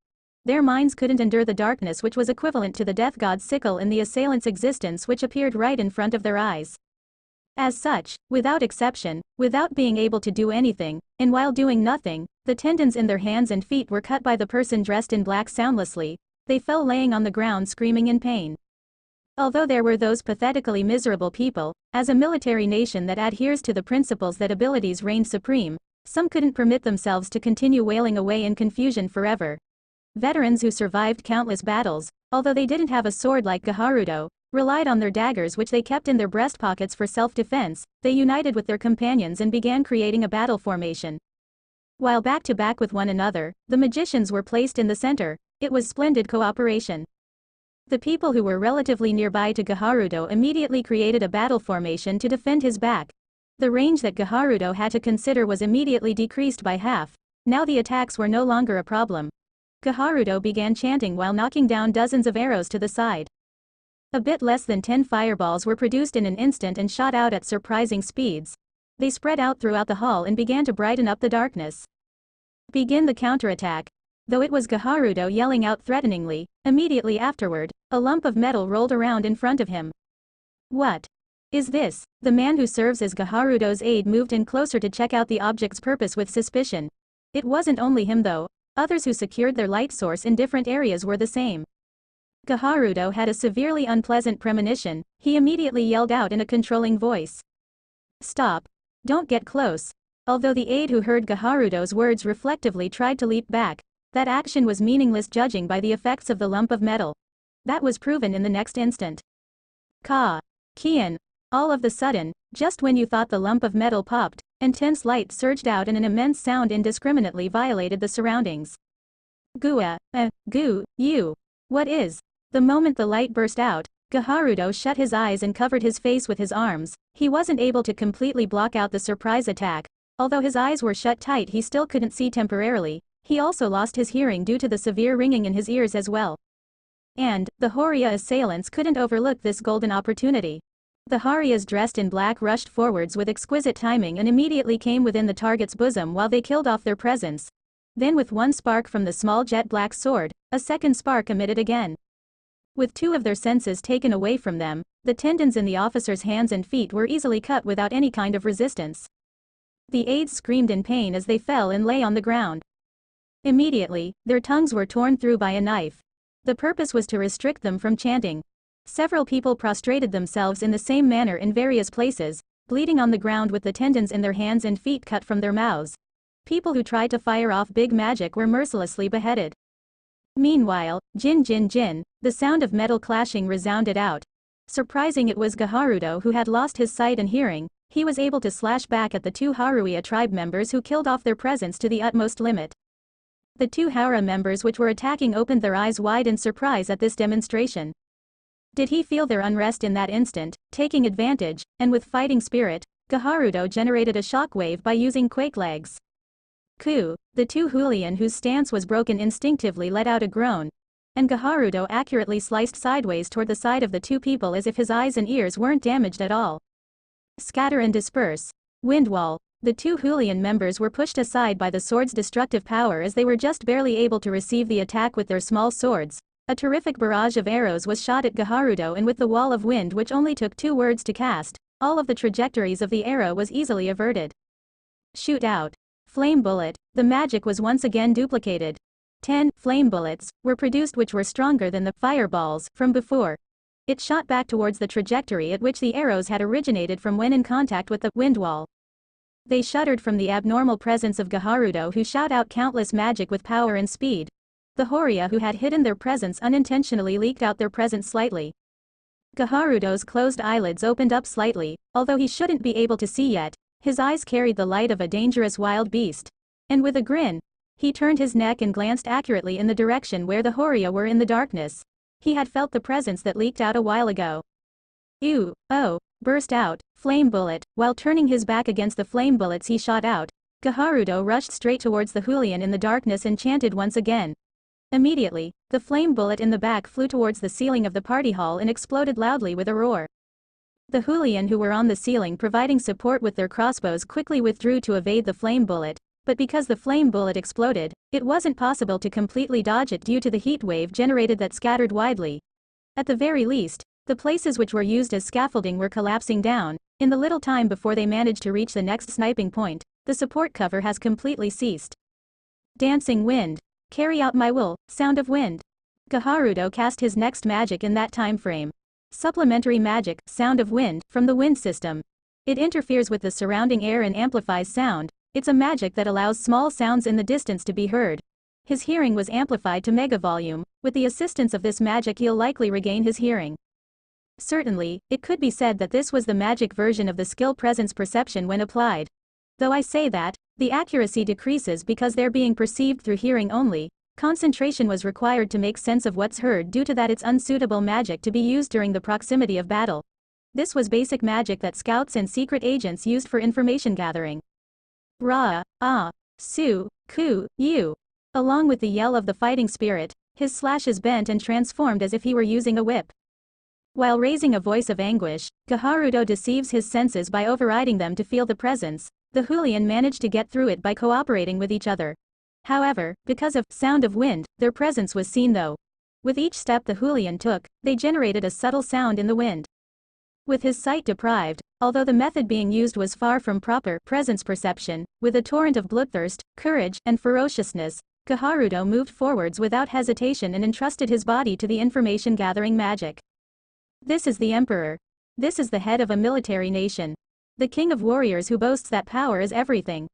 Their minds couldn't endure the darkness which was equivalent to the death god's sickle in the assailant's existence which appeared right in front of their eyes. As such, without exception, without being able to do anything, and while doing nothing, the tendons in their hands and feet were cut by the person dressed in black soundlessly. They fell laying on the ground screaming in pain. Although there were those pathetically miserable people, as a military nation that adheres to the principles that abilities reign supreme, some couldn't permit themselves to continue wailing away in confusion forever. Veterans who survived countless battles, although they didn't have a sword like Gaharudo, relied on their daggers which they kept in their breast pockets for self-defense. They united with their companions and began creating a battle formation. While back to back with one another, the magicians were placed in the center. It was splendid cooperation. The people who were relatively nearby to Gaharudo immediately created a battle formation to defend his back. The range that Gaharudo had to consider was immediately decreased by half. Now the attacks were no longer a problem. Gaharudo began chanting while knocking down dozens of arrows to the side. A bit less than 10 fireballs were produced in an instant and shot out at surprising speeds. They spread out throughout the hall and began to brighten up the darkness. Begin the counterattack. Though it was Gaharudo yelling out threateningly, immediately afterward, a lump of metal rolled around in front of him. What is this? The man who serves as Gaharudo's aide moved in closer to check out the object's purpose with suspicion. It wasn't only him though. Others who secured their light source in different areas were the same. Gaharudo had a severely unpleasant premonition. He immediately yelled out in a controlling voice. Stop. Don't get close. Although the aide who heard Gaharudo's words reflectively tried to leap back, that action was meaningless judging by the effects of the lump of metal. That was proven in the next instant. Kian. All of the sudden, just when you thought the lump of metal popped, intense light surged out and an immense sound indiscriminately violated the surroundings. You. What is? The moment the light burst out, Gaharudo shut his eyes and covered his face with his arms. He wasn't able to completely block out the surprise attack. Although his eyes were shut tight, he still couldn't see temporarily. He also lost his hearing due to the severe ringing in his ears as well. And, the Haulia assailants couldn't overlook this golden opportunity. The Haurias dressed in black rushed forwards with exquisite timing and immediately came within the target's bosom while they killed off their presence. Then with one spark from the small jet black sword, a second spark emitted again. With two of their senses taken away from them, the tendons in the officer's hands and feet were easily cut without any kind of resistance. The aides screamed in pain as they fell and lay on the ground. Immediately, their tongues were torn through by a knife. The purpose was to restrict them from chanting. Several people prostrated themselves in the same manner in various places, bleeding on the ground with the tendons in their hands and feet cut from their mouths. People who tried to fire off big magic were mercilessly beheaded. Meanwhile, Jin, the sound of metal clashing resounded out. Surprising, it was Gaharudo who had lost his sight and hearing. He was able to slash back at the two Haruya tribe members who killed off their presence to the utmost limit. The two Haura members which were attacking opened their eyes wide in surprise at this demonstration. Did he feel their unrest in that instant? Taking advantage, and with fighting spirit, Gaharudo generated a shockwave by using quake legs. The two Haulian whose stance was broken instinctively let out a groan, and Gaharudo accurately sliced sideways toward the side of the two people as if his eyes and ears weren't damaged at all. Scatter and disperse. Wind wall. The two Haulian members were pushed aside by the sword's destructive power as they were just barely able to receive the attack with their small swords. A terrific barrage of arrows was shot at Gaharudo, and with the wall of wind, which only took 2 words to cast, all of the trajectories of the arrow was easily averted. Shoot out. Flame bullet. The magic was once again duplicated. 10 flame bullets were produced, which were stronger than the fireballs from before. It shot back towards the trajectory at which the arrows had originated from when in contact with the wind wall. They shuddered from the abnormal presence of Gaharudo, who shot out countless magic with power and speed. The Haulia who had hidden their presence unintentionally leaked out their presence slightly. Gaharudo's closed eyelids opened up slightly, although he shouldn't be able to see yet. His eyes carried the light of a dangerous wild beast. And with a grin, he turned his neck and glanced accurately in the direction where the Haulia were in the darkness. He had felt the presence that leaked out a while ago. Ew, oh, burst out, flame bullet. While turning his back against the flame bullets he shot out, Gaharudo rushed straight towards the Haulian in the darkness and chanted once again. Immediately, the flame bullet in the back flew towards the ceiling of the party hall and exploded loudly with a roar. The Haulian who were on the ceiling providing support with their crossbows quickly withdrew to evade the flame bullet, but because the flame bullet exploded, it wasn't possible to completely dodge it due to the heat wave generated that scattered widely. At the very least, the places which were used as scaffolding were collapsing down. In the little time before they managed to reach the next sniping point, the support cover has completely ceased. Dancing wind. Carry out my will, sound of wind. Gaharudo cast his next magic in that time frame. Supplementary magic, sound of wind, from the wind system. It interferes with the surrounding air and amplifies sound. It's a magic that allows small sounds in the distance to be heard. His hearing was amplified to mega volume. With the assistance of this magic he'll likely regain his hearing. Certainly, it could be said that this was the magic version of the skill presence perception when applied. Though I say that, the accuracy decreases because they're being perceived through hearing only. Concentration was required to make sense of what's heard, due to that it's unsuitable magic to be used during the proximity of battle. This was basic magic that scouts and secret agents used for information gathering. Ra, ah, su, ku, you. Along with the yell of the fighting spirit, his slashes bent and transformed as if he were using a whip. While raising a voice of anguish, Gaharudo deceives his senses by overriding them to feel the presence. The Haulian managed to get through it by cooperating with each other. However, because of sound of wind, their presence was seen though. With each step the Haulian took, they generated a subtle sound in the wind. With his sight deprived, although the method being used was far from proper presence perception, with a torrent of bloodthirst, courage, and ferociousness, Gaharudo moved forwards without hesitation and entrusted his body to the information-gathering magic. This is the Emperor. This is the head of a military nation. The king of warriors who boasts that power is everything.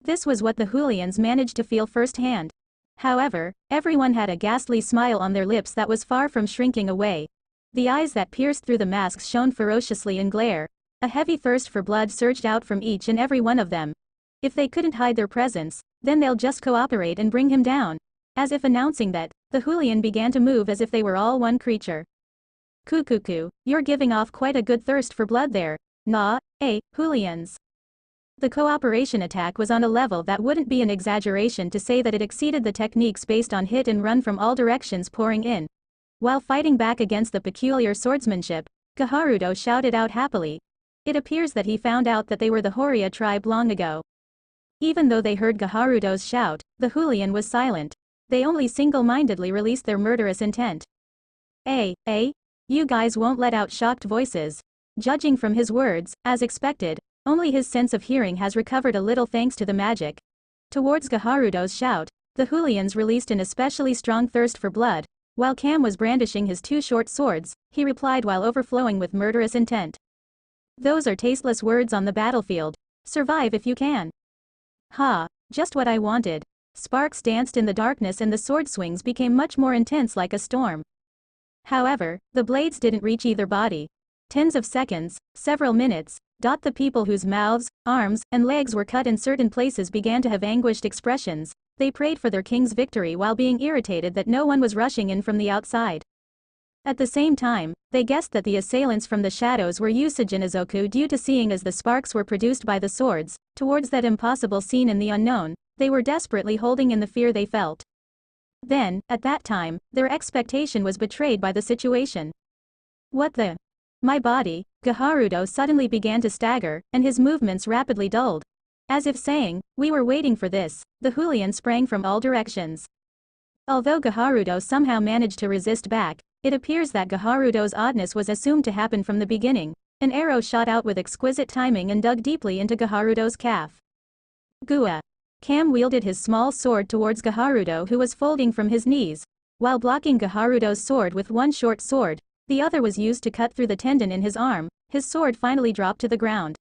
This was what the Haulians managed to feel firsthand. However, everyone had a ghastly smile on their lips that was far from shrinking away. The eyes that pierced through the masks shone ferociously in glare. A heavy thirst for blood surged out from each and every one of them. If they couldn't hide their presence, then they'll just cooperate and bring him down. As if announcing that, the Haulian began to move as if they were all one creature. Kukuku, you're giving off quite a good thirst for blood there. Nah, Haulians. The cooperation attack was on a level that wouldn't be an exaggeration to say that it exceeded the techniques based on hit and run from all directions pouring in. While fighting back against the peculiar swordsmanship, Gaharudo shouted out happily. It appears that he found out that they were the Haulia tribe long ago. Even though they heard Gaharudo's shout, the Haulian was silent. They only single-mindedly released their murderous intent. You guys won't let out shocked voices. Judging from his words, as expected, only his sense of hearing has recovered a little thanks to the magic. Towards Gaharudo's shout, the Haulians released an especially strong thirst for blood. While Cam was brandishing his 2 short swords, he replied while overflowing with murderous intent. Those are tasteless words on the battlefield. Survive if you can. Ha, just what I wanted. Sparks danced in the darkness and the sword swings became much more intense like a storm. However, the blades didn't reach either body. Tens of seconds, several minutes, the people whose mouths, arms, and legs were cut in certain places began to have anguished expressions. They prayed for their king's victory while being irritated that no one was rushing in from the outside. At the same time, they guessed that the assailants from the shadows were Usajinazoku due to seeing as the sparks were produced by the swords, towards that impossible scene in the unknown, they were desperately holding in the fear they felt. Then, at that time, their expectation was betrayed by the situation. What the? My body, Gaharudo suddenly began to stagger, and his movements rapidly dulled. As if saying, "We were waiting for this," the Haulian sprang from all directions. Although Gaharudo somehow managed to resist back, it appears that Gaharudo's oddness was assumed to happen from the beginning. An arrow shot out with exquisite timing and dug deeply into Gaharudo's calf. Gua. Cam wielded his small sword towards Gaharudo, who was folding from his knees. While blocking Gaharudo's sword with one short sword, the other was used to cut through the tendon in his arm. His sword finally dropped to the ground.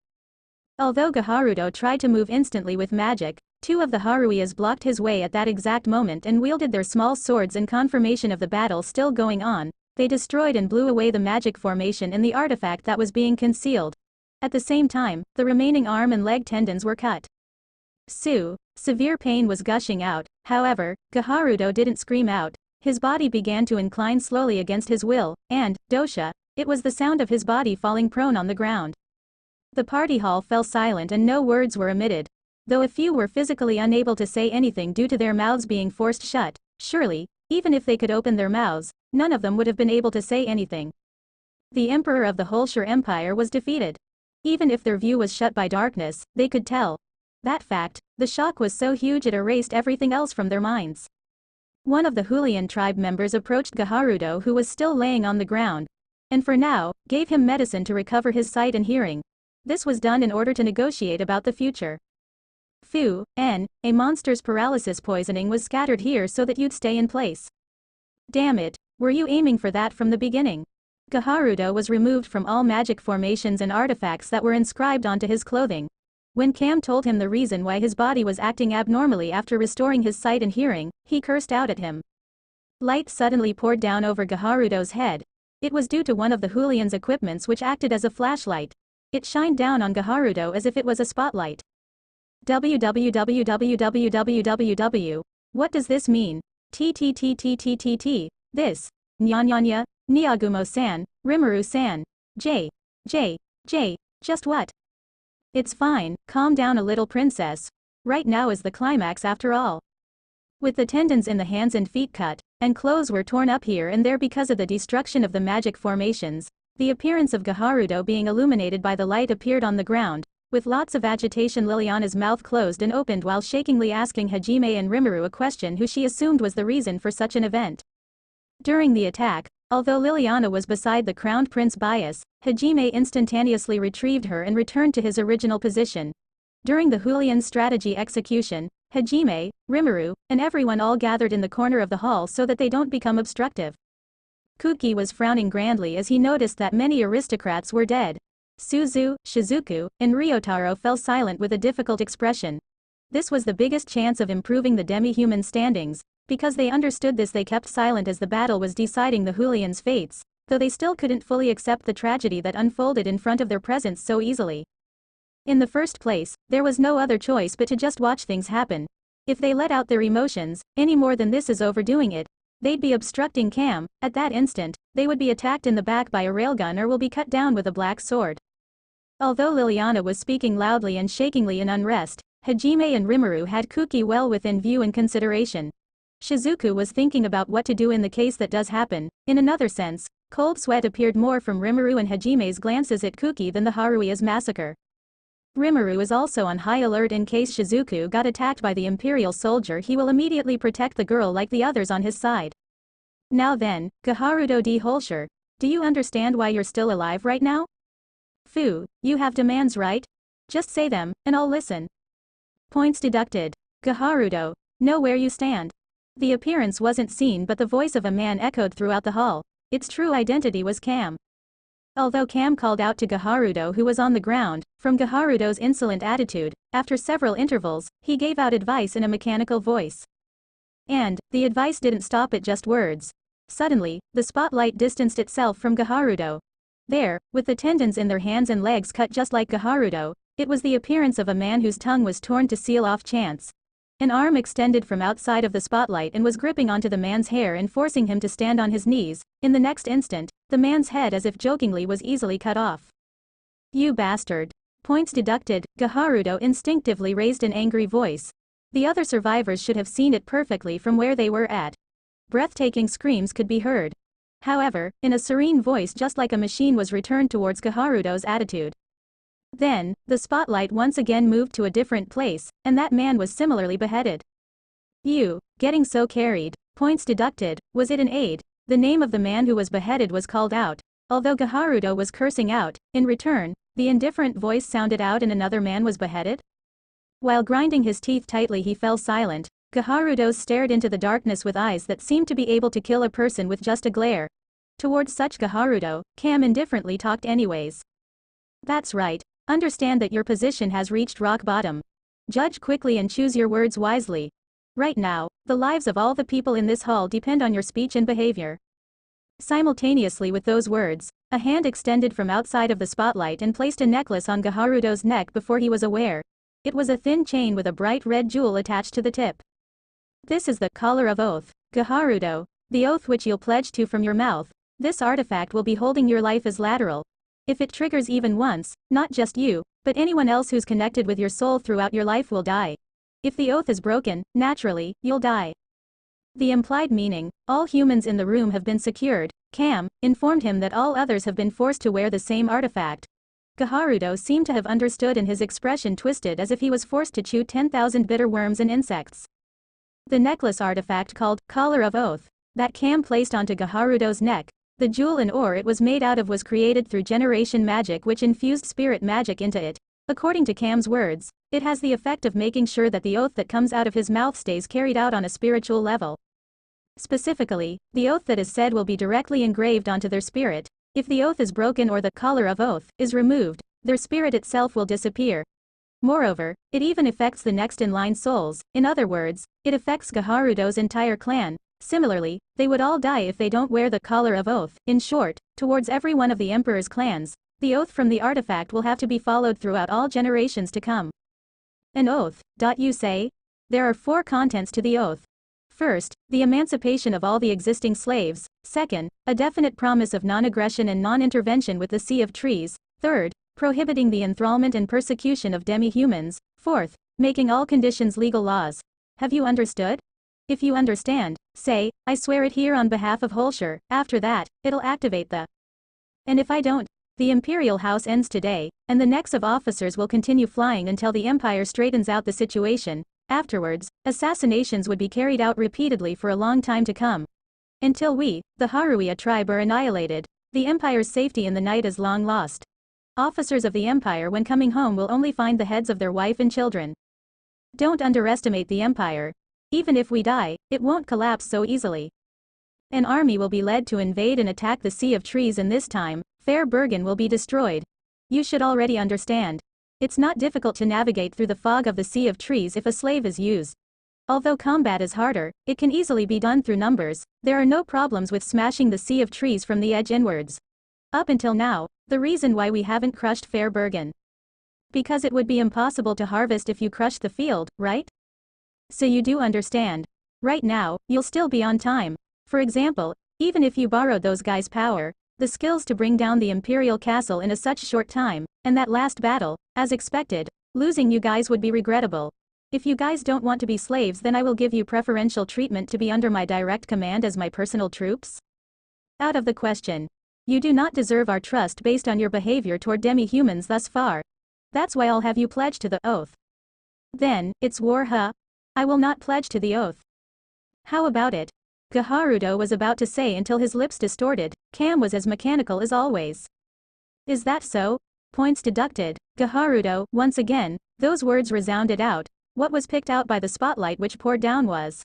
Although Gaharudo tried to move instantly with magic, two of the Haruias blocked his way at that exact moment and wielded their small swords in confirmation of the battle still going on. They destroyed and blew away the magic formation and the artifact that was being concealed. At the same time, the remaining arm and leg tendons were cut. Severe pain was gushing out. However, Gaharudo didn't scream out. His body began to incline slowly against his will, and, dosha, it was the sound of his body falling prone on the ground. The party hall fell silent and no words were emitted. Though a few were physically unable to say anything due to their mouths being forced shut, surely, even if they could open their mouths, none of them would have been able to say anything. The emperor of the Holshire Empire was defeated. Even if their view was shut by darkness, they could tell. That fact, the shock was so huge it erased everything else from their minds. One of the Haulian tribe members approached Gaharudo, who was still laying on the ground, and for now, gave him medicine to recover his sight and hearing. This was done in order to negotiate about the future. A monster's paralysis poisoning was scattered here so that you'd stay in place. Damn it, were you aiming for that from the beginning? Gaharudo was removed from all magic formations and artifacts that were inscribed onto his clothing. When Cam told him the reason why his body was acting abnormally after restoring his sight and hearing, he cursed out at him. Light suddenly poured down over Gaharudo's head. It was due to one of the Haulian's equipments which acted as a flashlight. It shined down on Gaharudo as if it was a spotlight. www. What does this mean? This. Nyanyanya, Nyagumo-san, Rimuru-san. Just what? It's fine, calm down a little princess. Right now is the climax after all. With the tendons in the hands and feet cut, and clothes were torn up here and there because of the destruction of the magic formations, the appearance of Gaharudo being illuminated by the light appeared on the ground. With lots of agitation, Liliana's mouth closed and opened while shakingly asking Hajime and Rimuru a question who she assumed was the reason for such an event. During the attack, although Liliana was beside the crowned prince Bias, Hajime instantaneously retrieved her and returned to his original position. During the Haulian strategy execution, Hajime, Rimuru, and everyone all gathered in the corner of the hall so that they don't become obstructive. Kuki was frowning grandly as he noticed that many aristocrats were dead. Suzu, Shizuku, and Ryotaro fell silent with a difficult expression. This was the biggest chance of improving the demi-human standings. Because they understood this, they kept silent as the battle was deciding the Haulians' fates, though they still couldn't fully accept the tragedy that unfolded in front of their presence so easily. In the first place, there was no other choice but to just watch things happen. If they let out their emotions, any more than this is overdoing it, they'd be obstructing Cam. At that instant, they would be attacked in the back by a railgun or will be cut down with a black sword. Although Liliana was speaking loudly and shakingly in unrest, Hajime and Rimuru had Kuki well within view and consideration. Shizuku was thinking about what to do in the case that does happen. In another sense, cold sweat appeared more from Rimuru and Hajime's glances at Kuki than the Haruia's massacre. Rimuru is also on high alert in case Shizuku got attacked by the Imperial soldier. He will immediately protect the girl like the others on his side. Now then, Gaharudo D. Holshire, do you understand why you're still alive right now? You have demands, right? Just say them, and I'll listen. Points deducted. Gaharudo, know where you stand. The appearance wasn't seen, but the voice of a man echoed throughout the hall. Its true identity was Cam. Although Cam called out to Gaharudo, who was on the ground, from Gaharudo's insolent attitude, after several intervals, he gave out advice in a mechanical voice. And, the advice didn't stop at just words. Suddenly, the spotlight distanced itself from Gaharudo. There, with the tendons in their hands and legs cut just like Gaharudo, it was the appearance of a man whose tongue was torn to seal off chance. An arm extended from outside of the spotlight and was gripping onto the man's hair and forcing him to stand on his knees. In the next instant, the man's head, as if jokingly, was easily cut off. You bastard. Points deducted. Gaharudo instinctively raised an angry voice. The other survivors should have seen it perfectly from where they were at. Breathtaking screams could be heard. However, in a serene voice just like a machine was returned towards Kaharudo's attitude. Then, the spotlight once again moved to a different place, and that man was similarly beheaded. You, getting so carried, points deducted, was it an aid? The name of the man who was beheaded was called out. Although Kaharudo was cursing out, in return, the indifferent voice sounded out and another man was beheaded? While grinding his teeth tightly he fell silent. Kaharudo stared into the darkness with eyes that seemed to be able to kill a person with just a glare. Towards such Kaharudo, Cam indifferently talked anyways. That's right. Understand that your position has reached rock bottom. Judge quickly and choose your words wisely. Right now, the lives of all the people in this hall depend on your speech and behavior. Simultaneously with those words, a hand extended from outside of the spotlight and placed a necklace on Kaharudo's neck before he was aware. It was a thin chain with a bright red jewel attached to the tip. This is the collar of oath, Kaharudo, the oath which you'll pledge to from your mouth. This artifact will be holding your life as lateral. If it triggers even once, not just you, but anyone else who's connected with your soul throughout your life will die. If the oath is broken, naturally, you'll die. The implied meaning, all humans in the room have been secured. Cam informed him that all others have been forced to wear the same artifact. Kaharudo seemed to have understood and his expression twisted as if he was forced to chew 10,000 bitter worms and insects. The necklace artifact called Collar of Oath, that Cam placed onto Kaharudo's neck, the jewel and ore it was made out of was created through generation magic which infused spirit magic into it. According to Cam's words, it has the effect of making sure that the oath that comes out of his mouth stays carried out on a spiritual level. Specifically, the oath that is said will be directly engraved onto their spirit. If the oath is broken or the collar of oath is removed, their spirit itself will disappear. Moreover, it even affects the next in line souls. In other words, it affects Kaharudo's entire clan. Similarly, they would all die if they don't wear the collar of oath. In short, towards every one of the emperor's clans, the oath from the artifact will have to be followed throughout all generations to come. An oath, you say? There are 4 contents to the oath. First, the emancipation of all the existing slaves. Second, a definite promise of non-aggression and non-intervention with the Sea of Trees. Third, prohibiting the enthrallment and persecution of demi-humans. Fourth, making all conditions legal laws. Have you understood? If you understand, say, I swear it here on behalf of Haulia. After that, it'll activate the. And if I don't, the Imperial House ends today, and the necks of officers will continue flying until the Empire straightens out the situation. Afterwards, assassinations would be carried out repeatedly for a long time to come. Until we, the Haulia tribe, are annihilated, the Empire's safety in the night is long lost. Officers of the Empire when coming home will only find the heads of their wife and children. Don't underestimate the Empire. Even if we die, it won't collapse so easily. An army will be led to invade and attack the Sea of Trees, and this time, Fair Bergen will be destroyed. You should already understand. It's not difficult to navigate through the fog of the Sea of Trees if a slave is used. Although combat is harder, it can easily be done through numbers. There are no problems with smashing the Sea of Trees from the edge inwards. Up until now, the reason why we haven't crushed Fair Bergen. Because it would be impossible to harvest if you crushed the field, right? So you do understand. Right now, you'll still be on time. For example, even if you borrowed those guys' power, the skills to bring down the Imperial Castle in such short time, and that last battle, as expected, losing you guys would be regrettable. If you guys don't want to be slaves, then I will give you preferential treatment to be under my direct command as my personal troops. Out of the question. You do not deserve our trust based on your behavior toward demi-humans thus far. That's why I'll have you pledge to the oath. Then, it's war, huh? I will not pledge to the oath. How about it? Kaharudo was about to say until his lips distorted. Cam was as mechanical as always. Is that so? Points deducted. Kaharudo, once again, those words resounded out. What was picked out by the spotlight which poured down was.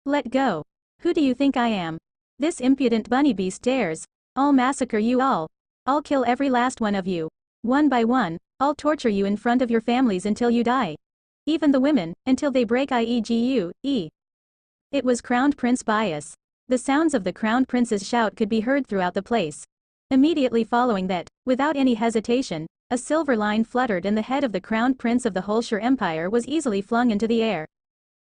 Let go. Who do you think I am? This impudent bunny beast dares. I'll massacre you all. I'll kill every last one of you. One by one, I'll torture you in front of your families until you die. Even the women, until they break IEGU. It was Crown Prince Bias. The sounds of the Crown Prince's shout could be heard throughout the place. Immediately following that, without any hesitation, a silver line fluttered and the head of the Crown Prince of the Haulia Empire was easily flung into the air.